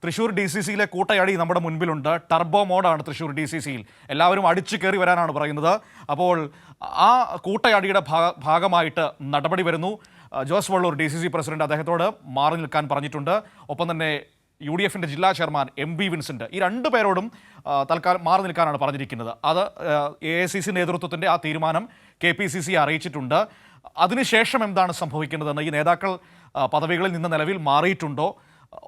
Thrissur D C സിയിലെ കൂട്ടയടി നമ്മുടെ മുൻപിലുണ്ട്. Turbo മോഡാണ് Thrissur D C സിയിൽ. എല്ലാവരും അടിച്ചു കയറി വരാനാണ് പറയുന്നത്. അപ്പോൾ ആ കൂട്ടയടിയുടെ ഭാഗമായിട്ട് നടപടി വരുന്നു. Jose Vallur D C C president അദ്ദേഹത്തോട് മാറി നിൽക്കാൻ പറഞ്ഞിട്ടുണ്ട്. ഒപ്പം തന്നെ UDF-ന്റെ ജില്ലാ ചെയർമാൻ MB വിൻസെന്റ്, ഈ രണ്ടു പേരോടും തൽക്കാലം മാറി നിൽക്കാനാണ് പറഞ്ഞിരിക്കുന്നത്. അത് AICC നേതൃത്വത്തിൻ്റെ ആ തീരുമാനം KPCC അറിയിച്ചിട്ടുണ്ട്. അതിനുശേഷം എന്താണ് സംഭവിക്കേണ്ടതെന്ന്, ഈ നേതാക്കൾ പദവികളിൽ നിന്ന് നിലവിൽ മാറിയിട്ടുണ്ടോ?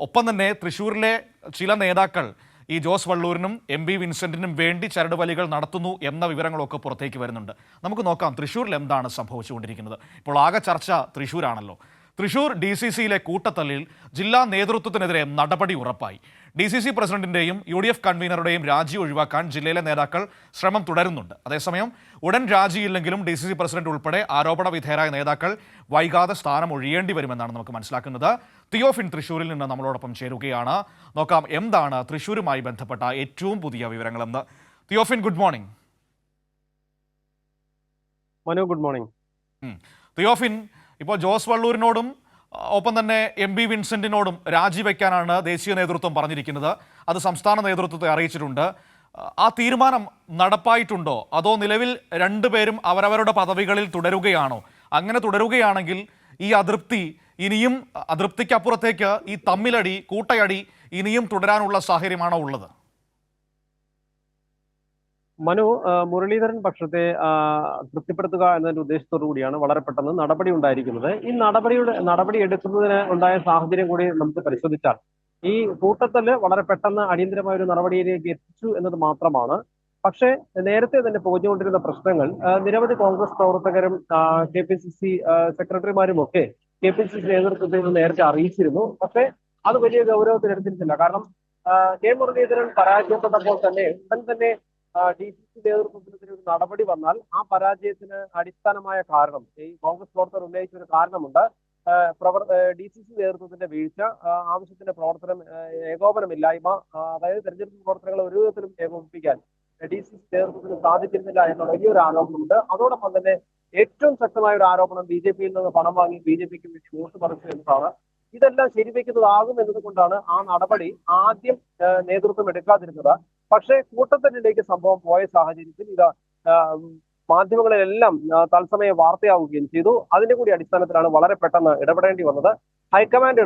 ഒപ്പം തന്നെ തൃശ്ശൂരിലെ ചില നേതാക്കൾ ഈ ജോസ് വള്ളൂരിനും MB വിൻസെന്റിനും വേണ്ടി ചരടുവലികൾ നടത്തുന്നു എന്ന വിവരങ്ങളൊക്കെ പുറത്തേക്ക് വരുന്നുണ്ട്. നമുക്ക് നോക്കാം തൃശ്ശൂരിൽ എന്താണ് സംഭവിച്ചുകൊണ്ടിരിക്കുന്നത്. ഇപ്പോൾ ആകെ ചർച്ച തൃശ്ശൂരാണല്ലോ. തൃശ്ശൂർ DCCയിലെ കൂട്ടത്തല്ലിൽ ജില്ലാ നേതൃത്വത്തിനെതിരെ നടപടി ഉറപ്പായി. DCC പ്രസിഡന്റിന്റെയും UDF കൺവീനറുടെയും രാജി ഒഴിവാക്കാൻ ജില്ലയിലെ നേതാക്കൾ ശ്രമം തുടരുന്നുണ്ട്. അതേസമയം ഉടൻ രാജിയില്ലെങ്കിലും DCC പ്രസിഡന്റ് ഉൾപ്പെടെ ആരോപണ വിധേയരായ നേതാക്കൾ വൈകാതെ സ്ഥാനം ഒഴിയേണ്ടി വരുമെന്നാണ് നമുക്ക് മനസ്സിലാക്കുന്നത്. തിയോഫിൻ തൃശ്ശൂരിൽ നിന്ന് നമ്മളോടൊപ്പം ചേരുകയാണ്. നോക്കാം എന്താണ് തൃശ്ശൂരുമായി ബന്ധപ്പെട്ട ഏറ്റവും പുതിയ വിവരങ്ങളെന്ന്. Theophin, good morning. Manu, good morning. Theophin, ഇപ്പോൾ ജോസ് വള്ളൂരിനോടും ഒപ്പം തന്നെ MB വിൻസെന്റിനോടും രാജിവെക്കാനാണ് ദേശീയ നേതൃത്വം പറഞ്ഞിരിക്കുന്നത്. അത് സംസ്ഥാന നേതൃത്വത്തെ അറിയിച്ചിട്ടുണ്ട്. ആ തീരുമാനം നടപ്പായിട്ടുണ്ടോ, അതോ നിലവിൽ രണ്ടുപേരും അവരവരുടെ പദവികളിൽ തുടരുകയാണോ? അങ്ങനെ തുടരുകയാണെങ്കിൽ ഈ അതൃപ്തിക്കപ്പുറത്തേക്ക് ഈ തമ്മിലടി, കൂട്ടയടി ഇനിയും തുടരാനുള്ള സാഹചര്യമാണോ ഉള്ളത്? മനു, മുരളീധരൻ പക്ഷത്തെ തൃപ്തിപ്പെടുത്തുക എന്നതിന്റെ ഉദ്ദേശത്തോടു കൂടിയാണ് വളരെ പെട്ടെന്ന് നടപടി ഉണ്ടായിരിക്കുന്നത്. ഈ നടപടി എടുക്കുന്നതിന് ഉണ്ടായ സാഹചര്യം കൂടി നമുക്ക് പരിശോധിച്ചാൽ ഈ കൂട്ടത്തല് വളരെ പെട്ടെന്ന് അടിയന്തരമായ ഒരു നടപടിയിലേക്ക് എത്തിച്ചു എന്നത് മാത്രമാണ്. പക്ഷേ നേരത്തെ തന്നെ പുകഞ്ഞുകൊണ്ടിരുന്ന പ്രശ്നങ്ങൾ നിരവധി കോൺഗ്രസ് പ്രവർത്തകരും KPCC സെക്രട്ടറിമാരും ഒക്കെ KPCC നേതൃത്വത്തിൽ നിന്ന് നേരത്തെ അറിയിച്ചിരുന്നു. പക്ഷേ അത് വലിയ ഗൗരവത്തിലെടുത്തിരുന്നില്ല. കാരണം K മുരളീധരൻ പരാജയപ്പെട്ടപ്പോൾ തന്നെ ഉടൻ തന്നെ DCC നേതൃത്വത്തിനെതിരെ ഒരു നടപടി വന്നാൽ ആ പരാജയത്തിന് അടിസ്ഥാനമായ കാരണം, ഈ കോൺഗ്രസ് പ്രവർത്തകർ ഉന്നയിച്ച ഒരു കാരണമുണ്ട്. DCC നേതൃത്വത്തിന്റെ വീഴ്ച, ആവശ്യത്തിന്റെ പ്രവർത്തനം ഏകോപനമില്ലായ്മ, അതായത് തെരഞ്ഞെടുപ്പ് പ്രവർത്തനങ്ങളെ ഒരു വിധത്തിലും ഏകോപിപ്പിക്കാൻ DCC നേതൃത്വത്തിന് സാധിച്ചിരുന്നില്ല എന്ന വലിയൊരു ആരോപണമുണ്ട്. അതോടൊപ്പം തന്നെ ഏറ്റവും ശക്തമായ ഒരു ആരോപണം BJP-യിൽ നിന്ന് പണം വാങ്ങി BJP-ക്ക് വേണ്ടി വോട്ട് പറിച്ചു എന്നതാണ്. ഇതെല്ലാം ശരിവെക്കുന്നതാകും എന്നതുകൊണ്ടാണ് ആ നടപടി ആദ്യം നേതൃത്വം എടുക്കാതിരുന്നത്. പക്ഷേ കൂട്ടത്തല്ലിലേക്ക് സംഭവം പോയ സാഹചര്യത്തിൽ ഇത് മാധ്യമങ്ങളിലെല്ലാം തത്സമയം വാർത്തയാവുകയും ചെയ്തു. അതിന്റെ കൂടി അടിസ്ഥാനത്തിലാണ് വളരെ പെട്ടെന്ന് ഇടപെടേണ്ടി വന്നത്. ഹൈക്കമാൻഡ്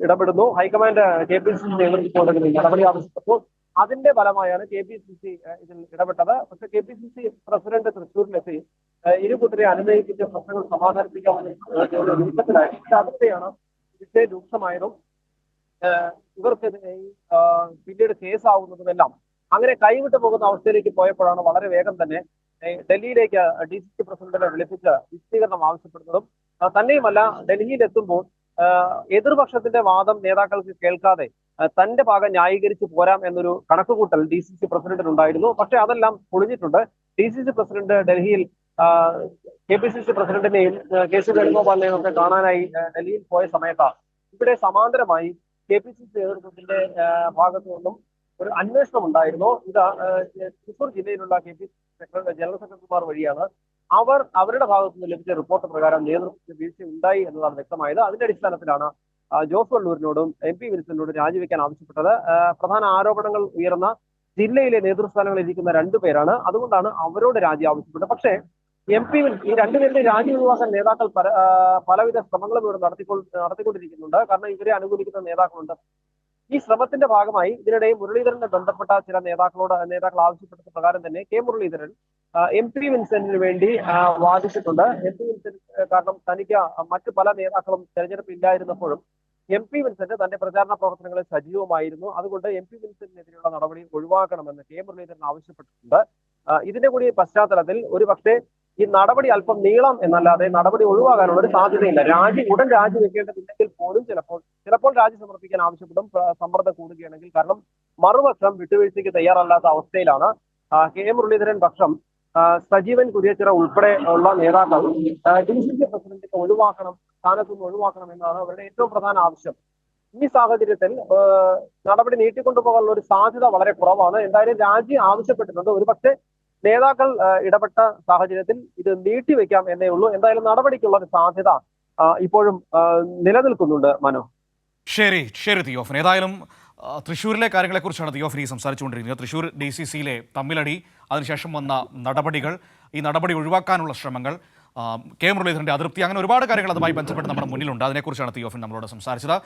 ഇടപെടുന്നു. ഹൈക്കമാൻഡ് KPCC നേതൃത്വത്തിൽ നടപടി ആവശ്യപ്പെട്ടു. അതിന്റെ ഫലമായാണ് KPCC ഇതിൽ ഇടപെട്ടത്. പക്ഷെ KPCC പ്രസിഡന്റ് തൃശ്ശൂരിലെത്തി ഇരുകൂട്ടരെ അനുനയിപ്പിച്ച പ്രശ്നങ്ങൾ സമാധാനിപ്പിക്കാമെന്ന് നീക്കത്തിലായി. പക്ഷെ അതിനെയാണ് വിഷയം രൂക്ഷമായതും ഇവർക്കെതിരെ പിന്നീട് കേസാവുന്നതുമെല്ലാം അങ്ങനെ കൈവിട്ടു പോകുന്ന അവസ്ഥയിലേക്ക് പോയപ്പോഴാണ് വളരെ വേഗം തന്നെ ഡൽഹിയിലേക്ക് DCC പ്രസിഡന്റിനെ വിളിപ്പിച്ച് വിശദീകരണം ആവശ്യപ്പെടുന്നതും. തന്നെയുമല്ല, ഡൽഹിയിലെത്തുമ്പോൾ എതിർപക്ഷത്തിന്റെ വാദം നേതാക്കൾക്ക് കേൾക്കാതെ തന്റെ ഭാഗം ന്യായീകരിച്ച് പോരാം എന്നൊരു കണക്കുകൂട്ടൽ DCC പ്രസിഡന്റിനുണ്ടായിരുന്നു. പക്ഷെ അതെല്ലാം പൊളിഞ്ഞിട്ടുണ്ട്. DCC പ്രസിഡന്റ് ഡൽഹിയിൽ KPCC പ്രസിഡന്റിനെയും KC വേണുഗോപാലിനെയും ഒക്കെ കാണാനായി ഡൽഹിയിൽ പോയ സമയത്ത് ഇവിടെ സമാന്തരമായി KPCC നേതൃത്വത്തിന്റെ ഭാഗത്തു നിന്നും ഒരു അന്വേഷണം ഉണ്ടായിരുന്നു. ഇത് തൃശ്ശൂർ ജില്ലയിലുള്ള KPCC ജനറൽ സെക്രട്ടറിമാർ വഴിയാണ് അവരുടെ ഭാഗത്തു നിന്ന് ലഭിച്ച റിപ്പോർട്ട് പ്രകാരം നേതൃത്വത്തിന് വീഴ്ച ഉണ്ടായി എന്നതാണ് വ്യക്തമായത്. അതിന്റെ അടിസ്ഥാനത്തിലാണ് ജോസ് വള്ളൂരിനോടും MB വിൻസെന്റിനോടും രാജിവെക്കാൻ ആവശ്യപ്പെട്ടത്. പ്രധാന ആരോപണങ്ങൾ ഉയർന്ന ജില്ലയിലെ നേതൃസ്ഥാനങ്ങളിൽ ഇരിക്കുന്ന രണ്ടുപേരാണ്. അതുകൊണ്ടാണ് അവരോട് രാജി ആവശ്യപ്പെട്ടത്. പക്ഷേ MP ഈ രണ്ടുപേരുടെ രാജി ഒഴിവാക്കാൻ നേതാക്കൾ പലവിധ ശ്രമങ്ങളും ഇവിടെ നടത്തിക്കൊണ്ടിരിക്കുന്നുണ്ട്. കാരണം ഇവരെ അനുകൂലിക്കുന്ന നേതാക്കളുണ്ട്. ഈ ശ്രമത്തിന്റെ ഭാഗമായി ഇതിനിടെ മുരളീധരനെ ബന്ധപ്പെട്ട ചില നേതാക്കൾ ആവശ്യപ്പെട്ട പ്രകാരം തന്നെ K മുരളീധരൻ MP വിൻസെന്റിന് വേണ്ടി വാദിച്ചിട്ടുണ്ട്. MP വിൻസെന്റ് കാരണം തനിക്ക് മറ്റു പല നേതാക്കളും തെരഞ്ഞെടുപ്പ് ഇല്ലായിരുന്നപ്പോഴും MP വിൻസെന്റ് തന്റെ പ്രചാരണ പ്രവർത്തനങ്ങളിൽ സജീവമായിരുന്നു. അതുകൊണ്ട് MP വിൻസെന്റിനെതിരെയുള്ള നടപടി ഒഴിവാക്കണമെന്ന് K മുരളീധരൻ ആവശ്യപ്പെട്ടിട്ടുണ്ട്. ഇതിന്റെ കൂടി പശ്ചാത്തലത്തിൽ ഒരു പക്ഷേ ഈ നടപടി അല്പം നീളം എന്നല്ലാതെ നടപടി ഒഴിവാകാനുള്ള ഒരു സാധ്യതയില്ല. ഉടൻ രാജി വെക്കേണ്ടതില്ലെങ്കിൽ പോലും ചിലപ്പോൾ രാജി സമർപ്പിക്കാൻ ആവശ്യപ്പെടും, സമ്മർദ്ദം കൂടുകയാണെങ്കിൽ. കാരണം മറുപക്ഷം വിട്ടുവീഴ്ചയ്ക്ക് തയ്യാറല്ലാത്ത അവസ്ഥയിലാണ്. K മുരളീധരൻ പക്ഷം സജീവൻ കുര്യച്ചിറ ഉൾപ്പെടെ ഉള്ള നേതാക്കൾ DCC പ്രസിഡന്റിനെ സ്ഥാനത്തുനിന്ന് ഒഴിവാക്കണം എന്നാണ് അവരുടെ ഏറ്റവും പ്രധാന ആവശ്യം. ഈ സാഹചര്യത്തിൽ നടപടി നീട്ടിക്കൊണ്ടുപോകാനുള്ള ഒരു സാധ്യത വളരെ കുറവാണ്. എന്തായാലും രാജി ആവശ്യപ്പെട്ടിട്ടുണ്ട്. ഒരുപക്ഷെ നേതാക്കൾ ഇടപെട്ട സാഹചര്യത്തിൽ ഇത് നീട്ടിവെക്കാം എന്നേ ഉള്ളൂ. എന്തായാലും നടപടിക്കുള്ള ഒരു സാധ്യത ഇപ്പോഴും നിലനിൽക്കുന്നുണ്ട്. മനോ, ശരി തിയോഫൻ, ഏതായാലും തൃശ്ശൂരിലെ കാര്യങ്ങളെക്കുറിച്ചാണ് തിയോഫിനി സംസാരിച്ചുകൊണ്ടിരിക്കുന്നത്. തൃശ്ശൂർ DCCയിലെ തമ്മിലടി, അതിനുശേഷം വന്ന നടപടികൾ, ഈ നടപടി ഒഴിവാക്കാനുള്ള ശ്രമങ്ങൾ, കെ മുരളീധരൻ്റെ അതൃപ്തി, അങ്ങനെ ഒരുപാട് കാര്യങ്ങൾ അതുമായി ബന്ധപ്പെട്ട് നമ്മുടെ മുന്നിലുണ്ട്. അതിനെക്കുറിച്ചാണ് തിയോഫിൻ നമ്മളോട് സംസാരിച്ചത്.